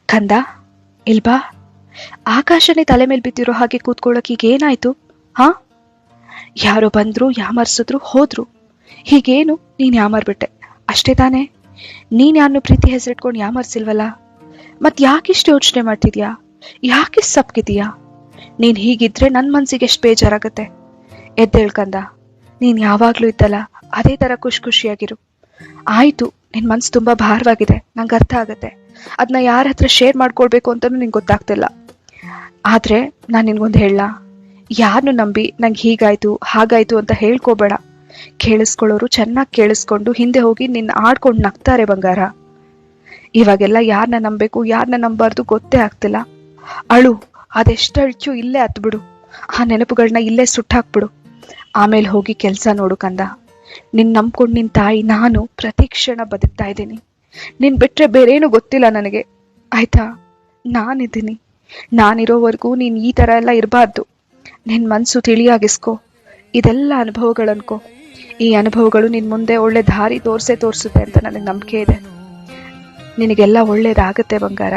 ಕಂದ, ಇಲ್ಬಾ. ಆಕಾಶನೇ ತಲೆ ಮೇಲೆ ಬಿದ್ದಿರೋ ಹಾಗೆ ಕೂತ್ಕೊಳ್ಳೋಕೆ ಈಗ ಏನಾಯ್ತು? ಹಾ, ಯಾರೋ ಬಂದ್ರು, ಯಾಮರ್ಸಿದ್ರು, ಹೋದ್ರು. ಹೀಗೇನು ನೀನ್ ಯಾಮರ್ಬಿಟ್ಟೆ ಅಷ್ಟೇ ತಾನೇ? ನೀನ್ ಯಾರನ್ನು ಪ್ರೀತಿ ಹೆಸರಿಟ್ಕೊಂಡು ಯಾಮರ್ಸಿಲ್ವಲ್ಲ? ಮತ್ ಯಾಕಿಷ್ಟು ಯೋಚನೆ ಮಾಡ್ತಿದ್ಯಾ? ಯಾಕಿಷ್ಟು ಸಪ್ಗಿದೀಯಾ? ನೀನ್ ಹೀಗಿದ್ರೆ ನನ್ ಮನ್ಸಿಗೆ ಎಷ್ಟು ಬೇಜಾರಾಗತ್ತೆ. ಎದ್ದೇಳ್ಕಂದ, ನೀನ್ ಯಾವಾಗ್ಲೂ ಇದ್ದಲ್ಲ ಅದೇ ತರ ಖುಷಿಯಾಗಿರು. ಆಯ್ತು, ನಿನ್ ಮನ್ಸು ತುಂಬಾ ಭಾರವಾಗಿದೆ, ನಂಗೆ ಅರ್ಥ ಆಗತ್ತೆ. ಅದನ್ನ ಯಾರ ಹತ್ರ ಶೇರ್ ಮಾಡ್ಕೊಳ್ಬೇಕು ಅಂತಾನು ನಿಂಗೆ ಗೊತ್ತಾಗ್ತಿಲ್ಲ. ಆದ್ರೆ ನಾನ್ ನಿನ್ಗೊಂದು ಹೇಳ, ಯಾರನ್ನು ನಂಬಿ ನಂಗೆ ಹೀಗಾಯ್ತು ಹಾಗಾಯ್ತು ಅಂತ ಹೇಳ್ಕೋಬೇಡ. ಕೇಳಿಸ್ಕೊಳ್ಳೋರು ಚೆನ್ನಾಗಿ ಕೇಳಿಸ್ಕೊಂಡು ಹಿಂದೆ ಹೋಗಿ ನಿನ್ನ ಆಡ್ಕೊಂಡು ನಗ್ತಾರೆ ಬಂಗಾರ. ಇವಾಗೆಲ್ಲ ಯಾರನ್ನ ನಂಬೇಕು ಯಾರನ್ನ ನಂಬಾರ್ದು ಗೊತ್ತೇ ಆಗ್ತಿಲ್ಲ. ಅಳು, ಅದೆಷ್ಟು ಅಳ್ಚು ಇಲ್ಲೇ ಹತ್ಬಿಡು. ಆ ನೆನಪುಗಳನ್ನ ಇಲ್ಲೇ ಸುಟ್ಟಾಕ್ಬಿಡು. ಆಮೇಲೆ ಹೋಗಿ ಕೆಲ್ಸ ನೋಡು ಕಂದ. ನಿನ್ ನಂಬ್ಕೊಂಡು ನಿನ್ ತಾಯಿ ನಾನು ಪ್ರತಿ ಕ್ಷಣ ಬದುಕ್ತಾ ಇದ್ದೀನಿ. ನಿನ್ ಬಿಟ್ರೆ ಬೇರೇನು ಗೊತ್ತಿಲ್ಲ ನನಗೆ, ಆಯ್ತಾ? ನಾನಿದ್ದೀನಿ. ನಾನಿರೋವರೆಗೂ ನೀನ್ ಈ ತರ ಎಲ್ಲ ಇರಬಾರ್ದು. ನಿನ್ ಮನ್ಸು ತಿಳಿಯಾಗಿಸ್ಕೊ. ಇದೆಲ್ಲ ಅನುಭವಗಳನ್ಕೋ. ಈ ಅನುಭವಗಳು ನಿನ್ ಮುಂದೆ ಒಳ್ಳೆ ದಾರಿ ತೋರಿಸುತ್ತೆ ಅಂತ ನನಗೆ ನಂಬಿಕೆ ಇದೆ. ನಿನಗೆಲ್ಲ ಒಳ್ಳೇದಾಗತ್ತೆ ಬಂಗಾರ.